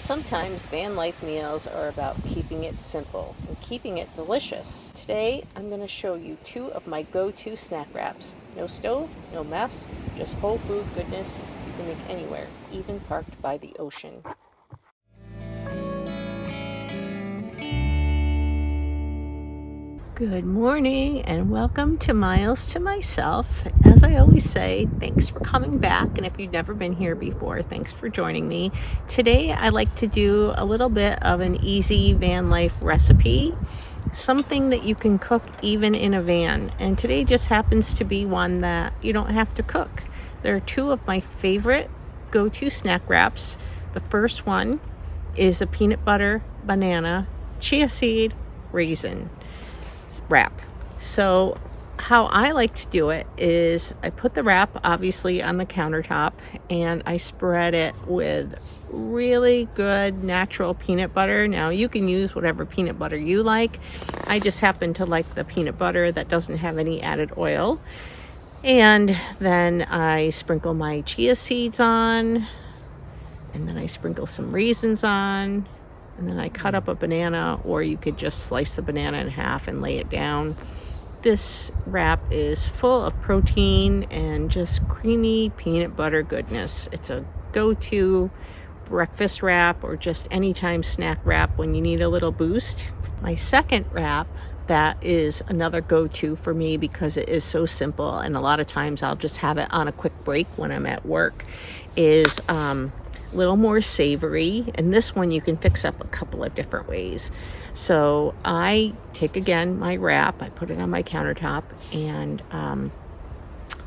Sometimes van life meals are about keeping it simple and keeping it delicious. Today, I'm going to show you two of my go-to snack wraps. No stove, no mess, just whole food goodness you can make anywhere, even parked by the ocean. Good morning and welcome to Miles to Myself. As I always say, thanks for coming back, and if you've never been here before, thanks for joining me. Today I like to do a little bit of an easy van life recipe, something that you can cook even in a van, and today just happens to be one that you don't have to cook. There are two of my favorite go-to snack wraps. The first one is a peanut butter, banana, chia seed, raisin wrap. So how I like to do it is I put the wrap obviously on the countertop and I spread it with really good natural peanut butter. Now you can use whatever peanut butter you like. I just happen to like the peanut butter that doesn't have any added oil. And then I sprinkle my chia seeds on, and then I sprinkle some raisins on. And then I cut up a banana, or you could just slice the banana in half and lay it down. This wrap is full of protein and just creamy peanut butter goodness. It's a go-to breakfast wrap or just anytime snack wrap when you need a little boost. My second wrap that is another go-to for me because it is so simple, and a lot of times I'll just have it on a quick break when I'm at work, is little more savory, and this one you can fix up a couple of different ways. So I take again my wrap, I put it on my countertop, and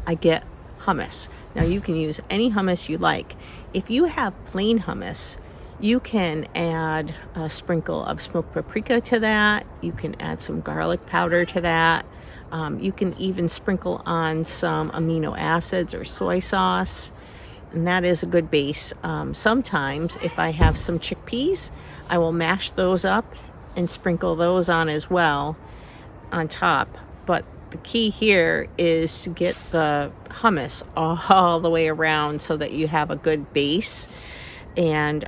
I get hummus. Now you can use any hummus you like. If you have plain hummus, you can add a sprinkle of smoked paprika to that. You can add some garlic powder to that. You can even sprinkle on some amino acids or soy sauce, and that is a good base. Sometimes if I have some chickpeas, I will mash those up and sprinkle those on as well on top. But the key here is to get the hummus all the way around so that you have a good base, and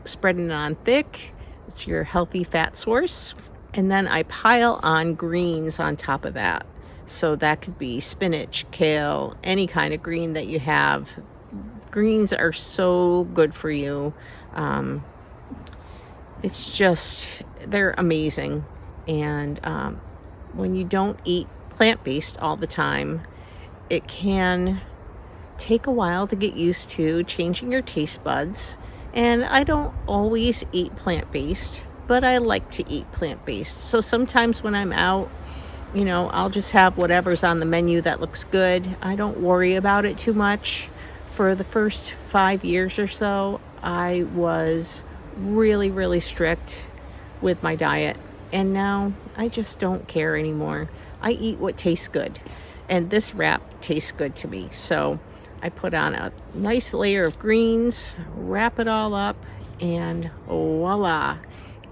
spreading it on thick. It's your healthy fat source. And then I pile on greens on top of that. So that could be spinach, kale, any kind of green that you have. Greens are so good for you. It's just, they're amazing. And when you don't eat plant-based all the time, it can take a while to get used to changing your taste buds. And I don't always eat plant-based, but I like to eat plant-based. So sometimes when I'm out, I'll just have whatever's on the menu that looks good. I don't worry about it too much. For the first 5 years or so, I was really, really strict with my diet. And now I just don't care anymore. I eat what tastes good. And this wrap tastes good to me. So I put on a nice layer of greens, wrap it all up, and voila.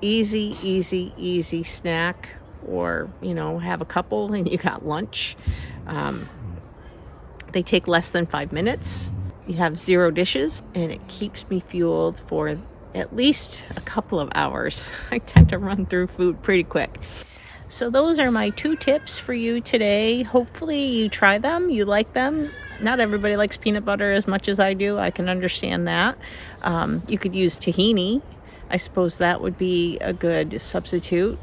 Easy, easy, easy snack. Or, have a couple and you got lunch. They take less than 5 minutes. You have 0 dishes, and it keeps me fueled for at least a couple of hours. I tend to run through food pretty quick. So those are my 2 tips for you today. Hopefully you try them, you like them. Not everybody likes peanut butter as much as I do. I can understand that. You could use tahini. I suppose that would be a good substitute.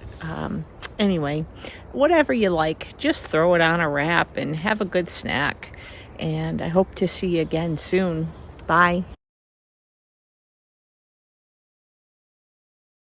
Anyway, whatever you like, just throw it on a wrap and have a good snack. And I hope to see you again soon. Bye.